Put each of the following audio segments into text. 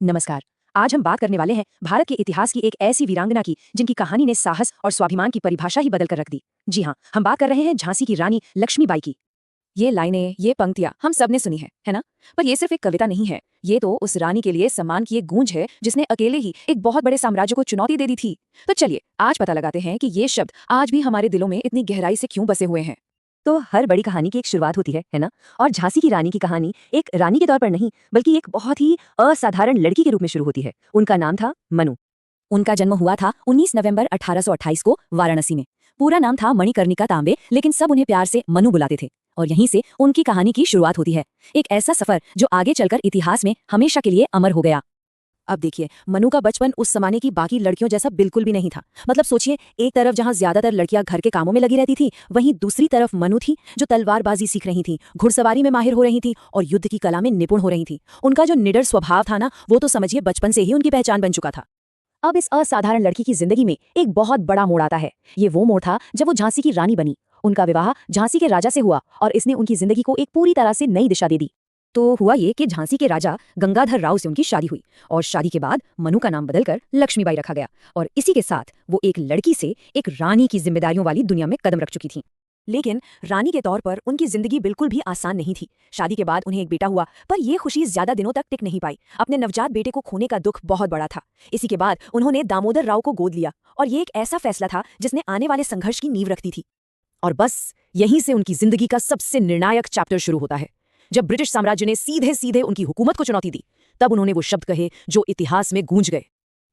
नमस्कार। आज हम बात करने वाले हैं भारत के इतिहास की एक ऐसी वीरांगना की जिनकी कहानी ने साहस और स्वाभिमान की परिभाषा ही बदल कर रख दी। जी हाँ, हम बात कर रहे हैं झांसी की रानी लक्ष्मीबाई की। ये लाइनें, ये पंक्तियां हम सब ने सुनी है ना? पर ये सिर्फ एक कविता नहीं है। ये तो उस रानी के लिए सम्मान की एक गूंज है जिसने अकेले ही एक बहुत बड़े साम्राज्य को चुनौती दे दी थी। तो चलिए आज पता लगाते हैं कि ये शब्द आज भी हमारे दिलों में इतनी गहराई से क्यों बसे हुए हैं। तो हर बड़ी कहानी की एक शुरुआत होती है ना? और झांसी की रानी की कहानी एक रानी के तौर पर नहीं, बल्कि एक बहुत ही असाधारण लड़की के रूप में शुरू होती है। उनका नाम था मनु। उनका जन्म हुआ था 19 नवंबर 1828 को वाराणसी में। पूरा नाम था मणिकर्णिका तांबे, लेकिन सब उन्हें प्यार से मनु बुलाते थे। और यहीं से उनकी कहानी की शुरुआत होती है। एक ऐसा सफर जो आगे चलकर इतिहास में हमेशा के लिए अमर हो गया। अब देखिए, मनु का बचपन उस जमाने की बाकी लड़कियों जैसा बिल्कुल भी नहीं था। मतलब सोचिए, एक तरफ जहां ज्यादातर लड़कियां घर के कामों में लगी रहती थी, वहीं दूसरी तरफ मनु थी जो तलवारबाजी सीख रही थी, घुड़सवारी में माहिर हो रही थी और युद्ध की कला में निपुण हो रही थी। उनका जो निडर स्वभाव था ना, वो तो समझिए बचपन से ही उनकी पहचान बन चुका था। अब इस असाधारण लड़की की जिंदगी में एक बहुत बड़ा मोड़ आता है। ये वो मोड़ था जब वो झांसी की रानी बनी। उनका विवाह झांसी के राजा से हुआ और इसने उनकी जिंदगी को एक पूरी तरह से नई दिशा दे दी। तो हुआ ये कि झांसी के राजा गंगाधर राव से उनकी शादी हुई और शादी के बाद मनु का नाम बदलकर लक्ष्मीबाई रखा गया। और इसी के साथ वो एक लड़की से एक रानी की जिम्मेदारियों वाली दुनिया में कदम रख चुकी थी। लेकिन रानी के तौर पर उनकी जिंदगी बिल्कुल भी आसान नहीं थी। शादी के बाद उन्हें एक बेटा हुआ, पर यह खुशी ज्यादा दिनों तक टिक नहीं पाई। अपने नवजात बेटे को खोने का दुख बहुत बड़ा था। इसी के बाद उन्होंने दामोदर राव को गोद लिया और ये एक ऐसा फैसला था जिसने आने वाले संघर्ष की नींव रखती थी। और बस यहीं से उनकी जिंदगी का सबसे निर्णायक चैप्टर शुरू होता है। जब ब्रिटिश साम्राज्य ने सीधे सीधे उनकी हुकूमत को चुनौती दी, तब उन्होंने वो शब्द कहे जो इतिहास में गूंज गए।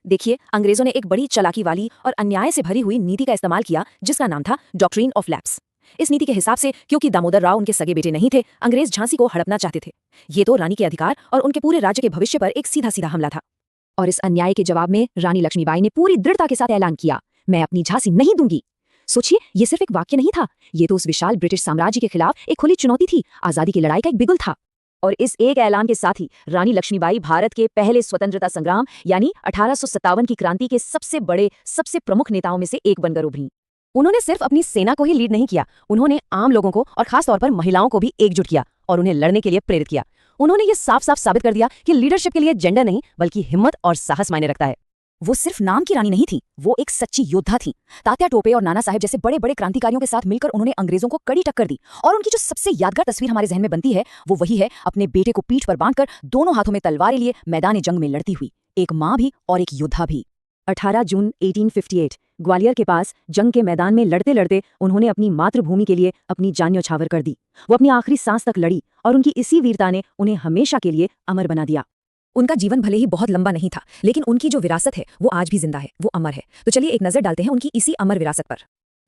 देखिए, अंग्रेजों ने एक बड़ी चालाकी वाली और अन्याय से भरी हुई नीति का इस्तेमाल किया जिसका नाम था डॉक्ट्रिन ऑफ लैप्स। इस नीति के हिसाब से, क्योंकि दामोदर राव उनके सगे बेटे नहीं थे, अंग्रेज झांसी को हड़पना चाहते थे। ये तो रानी के अधिकार और उनके पूरे राज्य के भविष्य पर एक सीधा सीधा हमला था। और इस अन्याय के जवाब में रानी लक्ष्मीबाई ने पूरी दृढ़ता के साथ ऐलान किया, मैं अपनी झांसी नहीं दूंगी। सोचिए, ये सिर्फ एक वाक्य नहीं था, ये तो उस विशाल ब्रिटिश साम्राज्य के खिलाफ एक खुली चुनौती थी, आजादी की लड़ाई का एक बिगुल था। और इस एक ऐलान के साथ ही रानी लक्ष्मीबाई भारत के पहले स्वतंत्रता संग्राम यानी 1857 की क्रांति के सबसे बड़े, सबसे प्रमुख नेताओं में से एक बनकर उभरी। उन्होंने सिर्फ अपनी सेना को ही लीड नहीं किया, उन्होंने आम लोगों को और खास तौर पर महिलाओं को भी एकजुट किया और उन्हें लड़ने के लिए प्रेरित किया। उन्होंने ये साफ साफ साबित कर दिया कि लीडरशिप के लिए जेंडर नहीं, बल्कि हिम्मत और साहस मायने रखता है। वो सिर्फ नाम की रानी नहीं थी, वो एक सच्ची योद्धा थी। तात्या टोपे और नाना साहेब जैसे बड़े बड़े क्रांतिकारियों के साथ मिलकर उन्होंने अंग्रेजों को कड़ी टक्कर दी। और उनकी जो सबसे यादगार तस्वीर हमारे जहन में बनती है, वो वही है अपने बेटे को पीठ पर बांधकर दोनों हाथों में तलवारें लिए मैदान जंग में लड़ती हुई, एक माँ भी और एक योद्धा भी। 18 जून 1858 ग्वालियर के पास जंग के मैदान में लड़ते लड़ते उन्होंने अपनी मातृभूमि के लिए अपनी जान न्यौछावर कर दी। वो अपनी आखिरी सांस तक लड़ी और उनकी इसी वीरता ने उन्हें हमेशा के लिए अमर बना दिया। उनका जीवन भले ही बहुत लंबा नहीं था, लेकिन उनकी जो विरासत है वो आज भी जिंदा है, वो अमर है। तो चलिए एक नजर डालते हैं उनकी इसी अमर विरासत पर।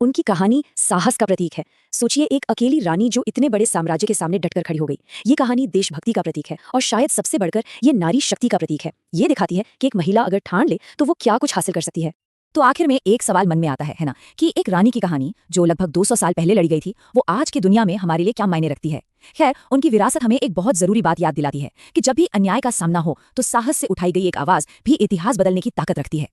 उनकी कहानी साहस का प्रतीक है। सोचिए, एक अकेली रानी जो इतने बड़े साम्राज्य के सामने डटकर खड़ी हो गई। ये कहानी देशभक्ति का प्रतीक है और शायद सबसे बढ़कर ये नारी शक्ति का प्रतीक है। ये दिखाती है कि एक महिला अगर ठान ले तो वो क्या कुछ हासिल कर सकती है। तो आखिर में एक सवाल मन में आता है ना, कि एक रानी की कहानी जो लगभग 200 साल पहले लड़ी गई थी, वो आज की दुनिया में हमारे लिए क्या मायने रखती है। खैर, उनकी विरासत हमें एक बहुत जरूरी बात याद दिलाती है कि जब भी अन्याय का सामना हो तो साहस से उठाई गई एक आवाज भी इतिहास बदलने की ताकत रखती है।